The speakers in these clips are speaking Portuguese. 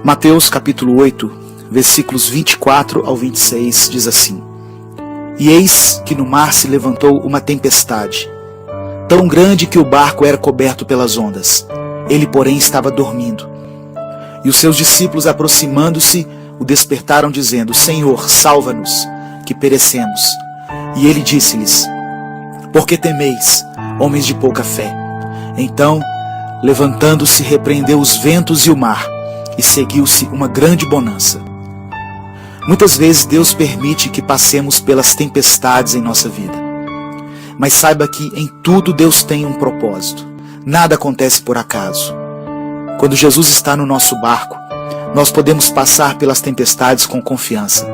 Mateus capítulo 8, versículos 24 ao 26 diz assim: E eis que no mar se levantou uma tempestade, tão grande que o barco era coberto pelas ondas. Ele, porém, estava dormindo. E os seus discípulos, aproximando-se, o despertaram, dizendo: Senhor, salva-nos, que perecemos. E ele disse-lhes: Por que temeis, homens de pouca fé? Então, levantando-se, repreendeu os ventos e o mar, e seguiu-se uma grande bonança. Muitas vezes Deus permite que passemos pelas tempestades em nossa vida. Mas saiba que em tudo Deus tem um propósito. Nada acontece por acaso. Quando Jesus está no nosso barco, nós podemos passar pelas tempestades com confiança.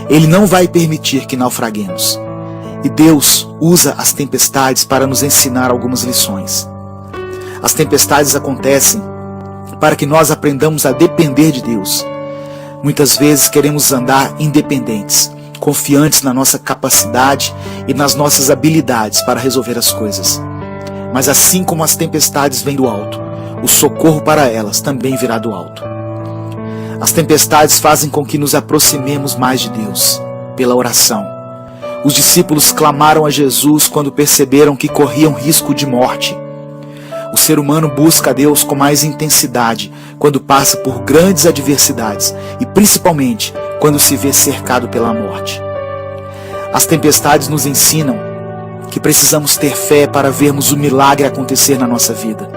Ele não vai permitir que naufraguemos. E Deus usa as tempestades para nos ensinar algumas lições. As tempestades acontecem para que nós aprendamos a depender de Deus. Muitas vezes queremos andar independentes, confiantes na nossa capacidade e nas nossas habilidades para resolver as coisas. Mas assim como as tempestades vêm do alto, o socorro para elas também virá do alto. As tempestades fazem com que nos aproximemos mais de Deus, pela oração. Os discípulos clamaram a Jesus quando perceberam que corriam risco de morte. O ser humano busca a Deus com mais intensidade quando passa por grandes adversidades e principalmente quando se vê cercado pela morte. As tempestades nos ensinam que precisamos ter fé para vermos o milagre acontecer na nossa vida.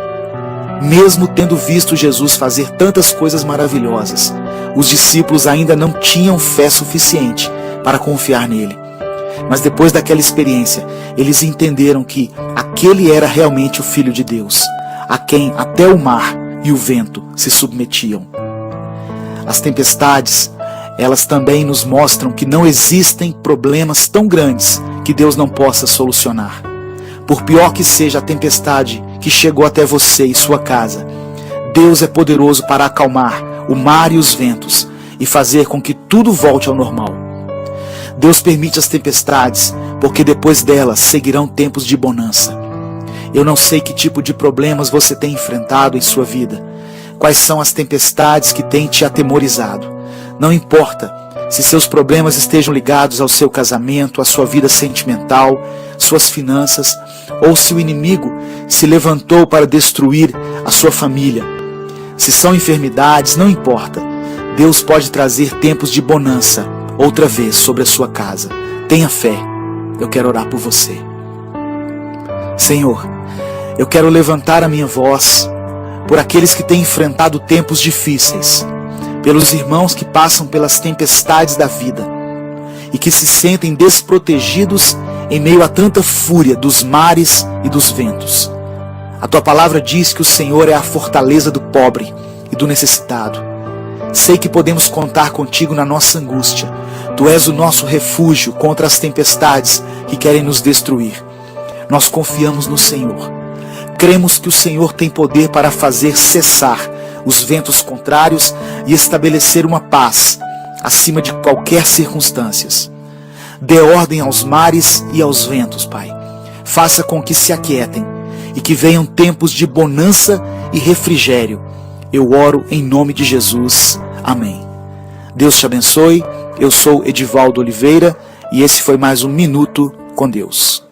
Mesmo tendo visto Jesus fazer tantas coisas maravilhosas, os discípulos ainda não tinham fé suficiente para confiar nele. Mas depois daquela experiência, eles entenderam que aquele era realmente o Filho de Deus, a quem até o mar e o vento se submetiam. As tempestades, elas também nos mostram que não existem problemas tão grandes que Deus não possa solucionar. Por pior que seja a tempestade que chegou até você e sua casa, Deus é poderoso para acalmar o mar e os ventos e fazer com que tudo volte ao normal. Deus permite as tempestades, porque depois delas seguirão tempos de bonança. Eu não sei que tipo de problemas você tem enfrentado em sua vida, quais são as tempestades que têm te atemorizado. Não importa se seus problemas estejam ligados ao seu casamento, à sua vida sentimental, suas finanças, ou se o inimigo se levantou para destruir a sua família. Se são enfermidades, não importa. Deus pode trazer tempos de bonança outra vez sobre a sua casa. Tenha fé. Eu quero orar por você. Senhor, eu quero levantar a minha voz por aqueles que têm enfrentado tempos difíceis, pelos irmãos que passam pelas tempestades da vida e que se sentem desprotegidos em meio a tanta fúria dos mares e dos ventos. A tua palavra diz que o Senhor é a fortaleza do pobre e do necessitado. Sei que podemos contar contigo na nossa angústia. Tu és o nosso refúgio contra as tempestades que querem nos destruir. Nós confiamos no Senhor. Cremos que o Senhor tem poder para fazer cessar os ventos contrários e estabelecer uma paz acima de qualquer circunstância. Dê ordem aos mares e aos ventos, Pai. Faça com que se aquietem e que venham tempos de bonança e refrigério. Eu oro em nome de Jesus. Amém. Deus te abençoe. Eu sou Edivaldo Oliveira e esse foi mais um Minuto com Deus.